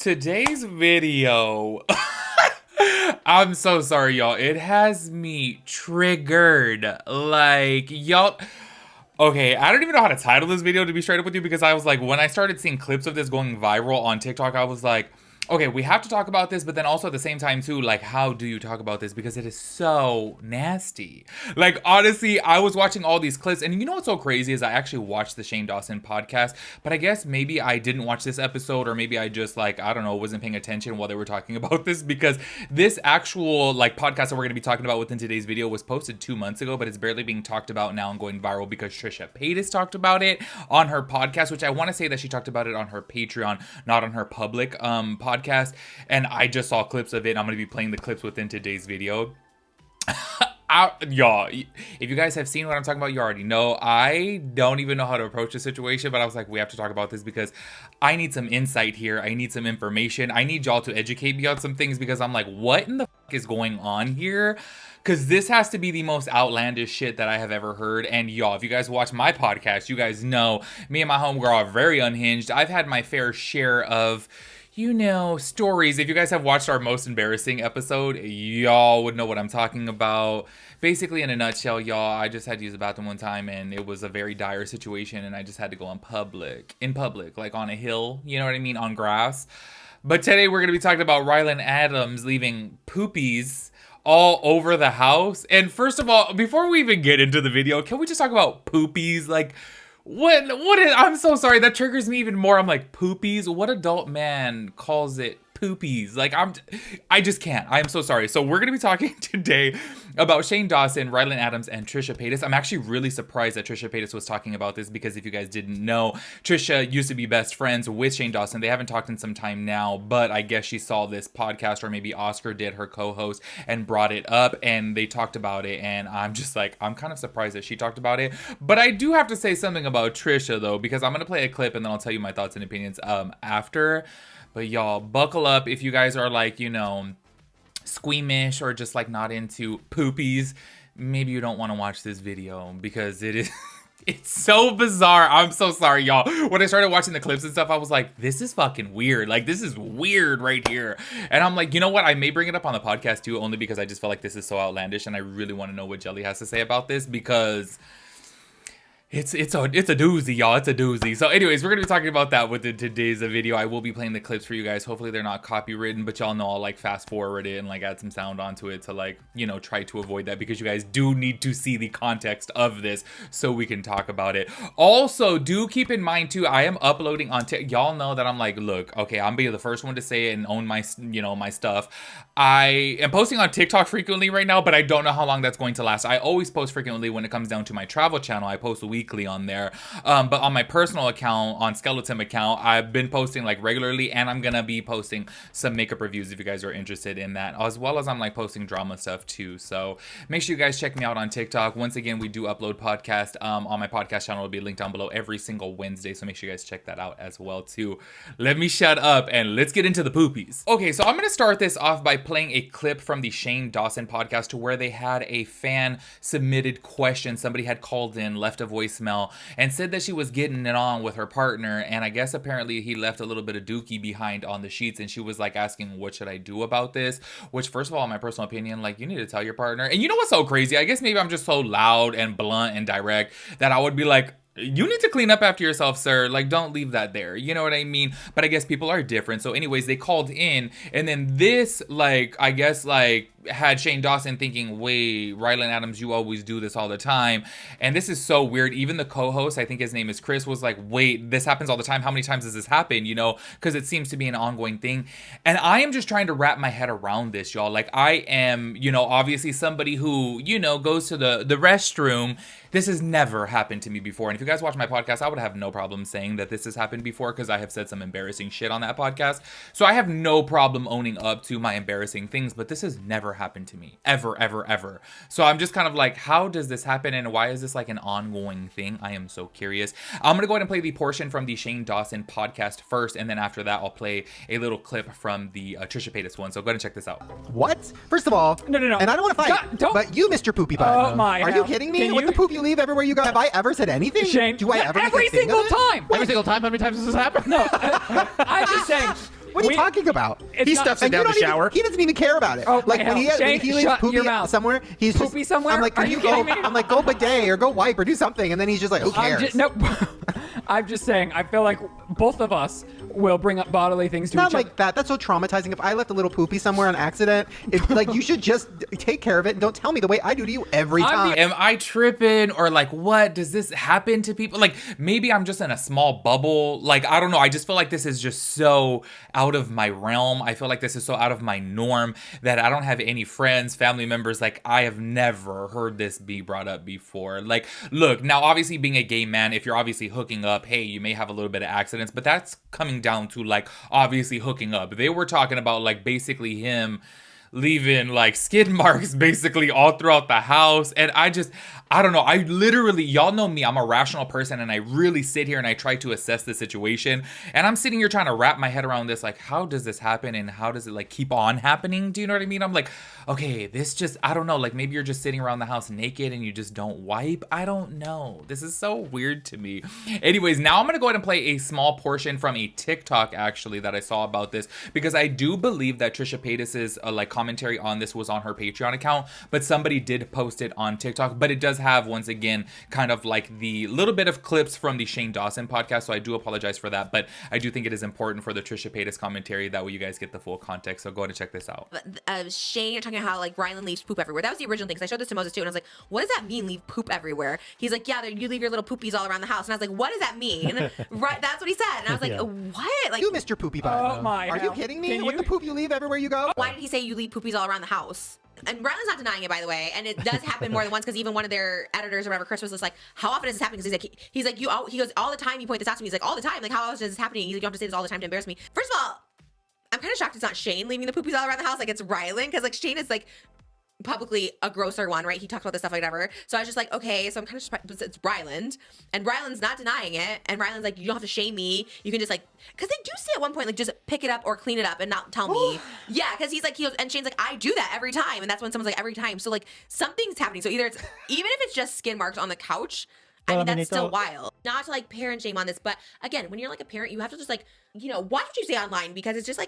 Today's video, I'm so sorry, y'all. It has me triggered. Like, y'all... Okay, I don't even know how to title this video, to be straight up with you, because I was like, when I started seeing clips of this going viral on TikTok, I was like, okay, we have to talk about this, but then also at the same time too, like, how do you talk about this? Because it is so nasty. Like, honestly, I was watching all these clips, and you know what's so crazy is I actually watched the Shane Dawson podcast, but I guess maybe I didn't watch this episode, or maybe I just, like, I don't know, wasn't paying attention while they were talking about this, because this actual, like, podcast that we're going to be talking about within today's video was posted 2 months ago, but it's barely being talked about now and going viral because Trisha Paytas talked about it on her podcast, which I want to say that she talked about it on her Patreon, not on her public podcast. And I just saw clips of it. I'm going to be playing the clips within today's video. Y'all, if you guys have seen what I'm talking about, you already know. I don't even know how to approach the situation, but I was like, we have to talk about this because I need some insight here. I need some information. I need y'all to educate me on some things because I'm like, what in the fuck is going on here? Because this has to be the most outlandish shit that I have ever heard. And y'all, if you guys watch my podcast, you guys know me and my homegirl are very unhinged. I've had my fair share of, you know, stories. If you guys have watched our most embarrassing episode, y'all would know what I'm talking about. Basically, in a nutshell, y'all, I just had to use the bathroom one time and it was a very dire situation and I just had to go in public, like on a hill, you know what I mean, on grass. But today we're going to be talking about Ryland Adams leaving poopies all over the house. And first of all, before we even get into the video, can we just talk about poopies? Like, what is, I'm so sorry, that triggers me even more. I'm like, poopies? What adult man calls it poopies? Like, I just can't. I am so sorry. So we're gonna be talking today about Shane Dawson, Ryland Adams, and Trisha Paytas. I'm actually really surprised that Trisha Paytas was talking about this because if you guys didn't know, Trisha used to be best friends with Shane Dawson. They haven't talked in some time now, but I guess she saw this podcast, or maybe Oscar did, her co-host, and brought it up, and they talked about it, and I'm just like, I'm kind of surprised that she talked about it. But I do have to say something about Trisha, though, because I'm gonna play a clip, and then I'll tell you my thoughts and opinions after. But y'all, buckle up if you guys are like, you know, squeamish or just like not into poopies. Maybe you don't want to watch this video because it is, it's so bizarre. I'm so sorry, y'all. When I started watching the clips and stuff, I was like, this is fucking weird. Like, this is weird right here. And I'm like, you know what? I may bring it up on the podcast too, only because I just feel like this is so outlandish and I really want to know what Jelly has to say about this because it's a doozy, y'all. It's a doozy. So anyways, we're going to be talking about that within today's video. I will be playing the clips for you guys. Hopefully they're not copywritten, but y'all know I'll like fast forward it and like add some sound onto it to like, you know, try to avoid that because you guys do need to see the context of this so we can talk about it. Also, do keep in mind too, I am uploading on y'all know that I'm like, look, okay, I'm being the first one to say it and own my, you know, my stuff. I am posting on TikTok frequently right now, but I don't know how long that's going to last. I always post frequently when it comes down to my travel channel. I post weekly on there, but on my personal account, on Skeleton account, I've been posting like regularly, and I'm gonna be posting some makeup reviews if you guys are interested in that, as well as I'm like posting drama stuff too. So make sure you guys check me out on TikTok. Once again, we do upload podcast on my podcast channel. It'll be linked down below every single Wednesday, so make sure you guys check that out as well too. Let me shut up and let's get into the poopies. Okay, so I'm gonna start this off by playing a clip from the Shane Dawson podcast to where they had a fan submitted question. Somebody had called in, left a voicemail, and said that she was getting it on with her partner, and I guess apparently he left a little bit of dookie behind on the sheets, and she was like asking, what should I do about this? Which, first of all, in my personal opinion, like, you need to tell your partner. And you know what's so crazy? I guess maybe I'm just so loud and blunt and direct that I would be like, you need to clean up after yourself, sir. Like, don't leave that there. You know what I mean? But I guess people are different. So anyways, they called in, and then this, like, I guess, like, had Shane Dawson thinking, wait, Ryland Adams, you always do this all the time. And this is so weird. Even the co-host, I think his name is Chris, was like, wait, this happens all the time. How many times does this happen? You know, because it seems to be an ongoing thing. And I am just trying to wrap my head around this, y'all. Like, I am, you know, obviously somebody who, you know, goes to the restroom. This has never happened to me before. And if you guys watch my podcast, I would have no problem saying that this has happened before because I have said some embarrassing shit on that podcast. So I have no problem owning up to my embarrassing things, but this has never happened to me. Ever. So I'm just kind of like, how does this happen and why is this like an ongoing thing? I am so curious. I'm going to go ahead and play the portion from the Shane Dawson podcast first, and then after that, I'll play a little clip from the Trisha Paytas one. So go ahead and check this out. What? First of all, No. And I don't want to fight, Don't. but you, Mr. Poopy Butt. Oh my. Are you kidding me? Can With you? the poop you leave everywhere you go. Have I ever said anything? Shane, Do I ever make a every thing of single it? time. Every single time? How many times does this happen? No, I'm just saying, What are you talking about? He stuffs it And down the shower. He doesn't even care about it. Oh, like my when hell. he leaves Shut your poopy mouth. somewhere, he's just Poopy somewhere? I'm like, Are can you you go? kidding me? I'm like, go bidet or go wipe or do something, and then he's just like, who cares? Nope. I'm just saying, I feel like both of us will bring up bodily things to Not each other. like that. That's so traumatizing. If I left a little poopy somewhere on accident, like you should just take care of it and don't tell me the way I do to you every time. Am I tripping or like what? Does this happen to people? Like maybe I'm just in a small bubble. Like I don't know. I just feel like this is just so out of my realm. I feel like this is so out of my norm that I don't have any friends, family members. Like I have never heard this be brought up before. Like look, now obviously being a gay man, if you're obviously hooking up, hey, you may have a little bit of accidents, but that's coming down to like obviously hooking up. They were talking about like basically him leaving like skid marks basically all throughout the house. And I don't know. I literally, y'all know me, I'm a rational person and I really sit here and I try to assess the situation. And I'm sitting here trying to wrap my head around this, like, how does this happen and how does it like keep on happening? Do you know what I mean? I'm like, okay, this just, I don't know. Like maybe you're just sitting around the house naked and you just don't wipe. I don't know. This is so weird to me. Anyways, now I'm going to go ahead and play a small portion from a TikTok actually that I saw about this because I do believe that Trisha Paytas's like commentary on this was on her Patreon account, but somebody did post it on TikTok, but it does have once again kind of like the little bit of clips from the Shane Dawson podcast, so I do apologize for that, but I do think it is important for the Trisha Paytas commentary, that way you guys get the full context, so go ahead and check this out. Shane talking about how like Ryland leaves poop everywhere. That was the original thing, because I showed this to Moses too, and I was like, what does that mean, leave poop everywhere? He's like, yeah, you leave your little poopies all around the house, and I was like, what does that mean? Right, that's what he said, and I was like, what? Like, You missed your poopy butt. Oh my Are you hell. kidding me? Can With you- the poop you leave everywhere you go? why did he say you leave poopies all around the house? And Ryland's not denying it, by the way, and it does happen more than once, because even one of their editors or whatever, Chris, was just like, how often is this happening? Because he goes, all the time you point this out to me. He's like, all the time. Like, how often is this happening? He's like, you don't have to say this all the time to embarrass me. First of all, I'm kind of shocked it's not Shane leaving the poopies all around the house. Like, it's Ryland, because like Shane is like publicly a grosser one, right? He talked about this stuff like whatever. So I was just like, okay, so I'm kind of surprised. It's Ryland, and Ryland's not denying it, and Ryland's like, you don't have to shame me. You can just like, because they do say at one point like, just pick it up or clean it up and not tell me. Yeah, because he goes, and Shane's like, I do that every time, and that's when someone's like, every time. So like something's happening. So either it's, even if it's just skin marks on the couch, I mean, that's still wild. Not to like parent shame on this, but again, when you're like a parent, you have to just like, you know, watch what you say online, because it's just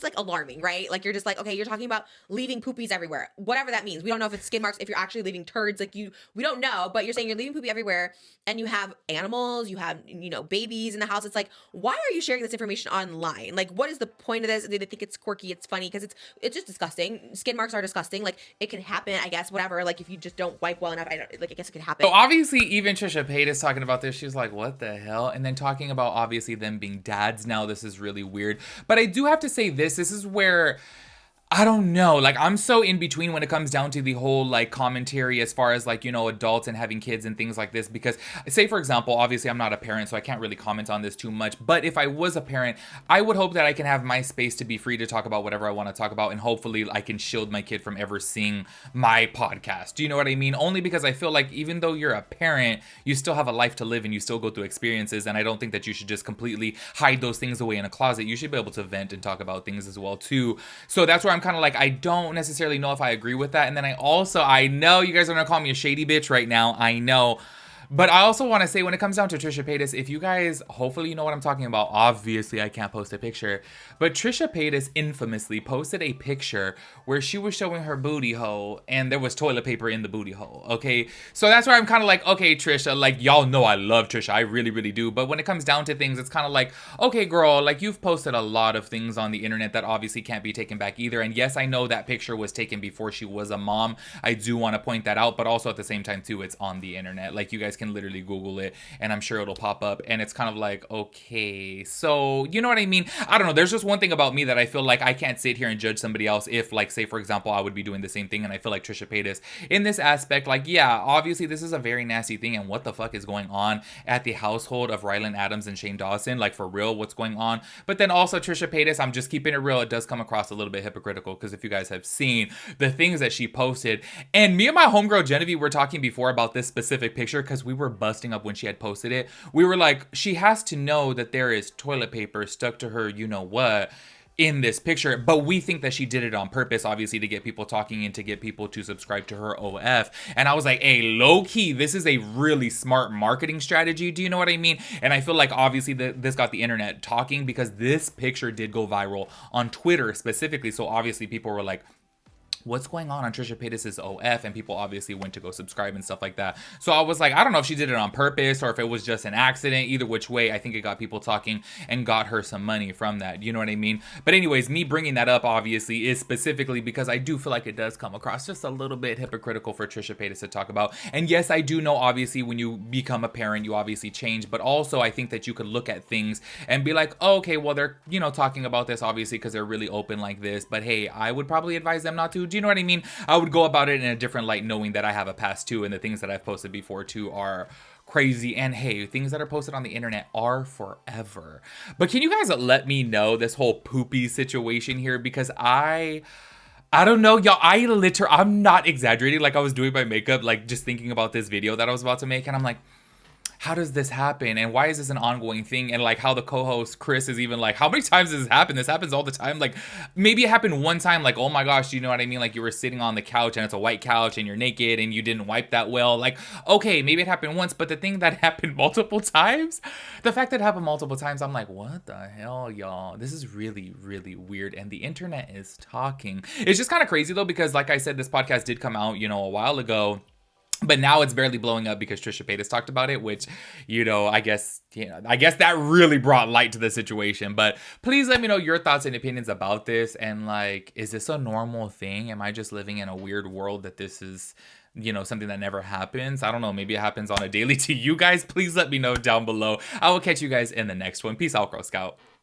like alarming, right? Like you're just like, okay, you're talking about leaving poopies everywhere, whatever that means. We don't know if it's skid marks, if you're actually leaving turds, like we don't know, but you're saying you're leaving poopy everywhere, and you have animals, you have, you know, babies in the house. It's like, why are you sharing this information online? Like, what is the point of this? They think it's quirky, it's funny, because it's just disgusting. Skid marks are disgusting. Like, it can happen, I guess, whatever. Like, if you just don't wipe well enough, I guess it could happen. So obviously even Trisha Paytas talking about this, she's like, what the hell? And then talking about obviously them being dads now, this is really weird. But I do have to say this is where I don't know, like I'm so in between when it comes down to the whole like commentary as far as like, you know, adults and having kids and things like this, because say for example, obviously I'm not a parent, so I can't really comment on this too much, but if I was a parent, I would hope that I can have my space to be free to talk about whatever I want to talk about, and hopefully I can shield my kid from ever seeing my podcast. Do you know what I mean? Only because I feel like even though you're a parent, you still have a life to live and you still go through experiences, and I don't think that you should just completely hide those things away in a closet. You should be able to vent and talk about things as well too. So that's where I'm kind of like, I don't necessarily know if I agree with that. And then I know you guys are gonna call me a shady bitch right now, I know. But I also want to say, when it comes down to Trisha Paytas, if you guys, hopefully you know what I'm talking about. Obviously, I can't post a picture. But Trisha Paytas infamously posted a picture where she was showing her booty hole and there was toilet paper in the booty hole, okay? So that's where I'm kind of like, okay, Trisha, like, y'all know I love Trisha. I really, really do. But when it comes down to things, it's kind of like, okay, girl, like, you've posted a lot of things on the internet that obviously can't be taken back either. And yes, I know that picture was taken before she was a mom. I do want to point that out. But also at the same time, too, it's on the internet. Like, you guys can literally Google it and I'm sure it'll pop up, and it's kind of like, okay, so you know what I mean? I don't know, there's just one thing about me that I feel like I can't sit here and judge somebody else if, like, say for example, I would be doing the same thing, and I feel like Trisha Paytas in this aspect, like, yeah, obviously this is a very nasty thing, and what the fuck is going on at the household of Ryland Adams and Shane Dawson, like, for real, what's going on? But then also Trisha Paytas, I'm just keeping it real, it does come across a little bit hypocritical, because if you guys have seen the things that she posted, and me and my homegirl Genevieve were talking before about this specific picture, because we were busting up when she had posted it. We were like, she has to know that there is toilet paper stuck to her, you know what, in this picture, but we think that she did it on purpose, obviously, to get people talking and to get people to subscribe to her OF. And I was like, hey, low key, this is a really smart marketing strategy. Do you know what I mean? And I feel like obviously this got the internet talking because this picture did go viral on Twitter specifically. So obviously people were like, what's going on Trisha Paytas' OF? And people obviously went to go subscribe and stuff like that. So I was like, I don't know if she did it on purpose or if it was just an accident. Either which way, I think it got people talking and got her some money from that. You know what I mean? But anyways, me bringing that up obviously is specifically because I do feel like it does come across just a little bit hypocritical for Trisha Paytas to talk about. And yes, I do know obviously when you become a parent, you obviously change. But also I think that you could look at things and be like, oh, okay, well, they're, you know, talking about this obviously because they're really open like this. But hey, I would probably advise them not to. Do you know what I mean? I would go about it in a different light, knowing that I have a past too, and the things that I've posted before too are crazy. And hey, things that are posted on the internet are forever. But can you guys let me know this whole poopy situation here? Because I don't know, y'all. I'm not exaggerating. Like I was doing my makeup, like just thinking about this video that I was about to make, and I'm like, how does this happen? And why is this an ongoing thing? And like how the co-host Chris is even like, how many times does this happen? This happens all the time. Like maybe it happened one time, like, oh my gosh, you know what I mean? Like you were sitting on the couch and it's a white couch and you're naked and you didn't wipe that well. Like, okay, maybe it happened once, but the thing that happened multiple times, the fact that it happened multiple times, I'm like, what the hell, y'all? This is really, really weird. And the internet is talking. It's just kind of crazy though, because like I said, this podcast did come out, you know, a while ago. But now it's barely blowing up because Trisha Paytas talked about it, which, you know, I guess that really brought light to the situation. But please let me know your thoughts and opinions about this. And like, is this a normal thing? Am I just living in a weird world that this is, you know, something that never happens? I don't know. Maybe it happens on a daily to you guys. Please let me know down below. I will catch you guys in the next one. Peace out, Girl Scout.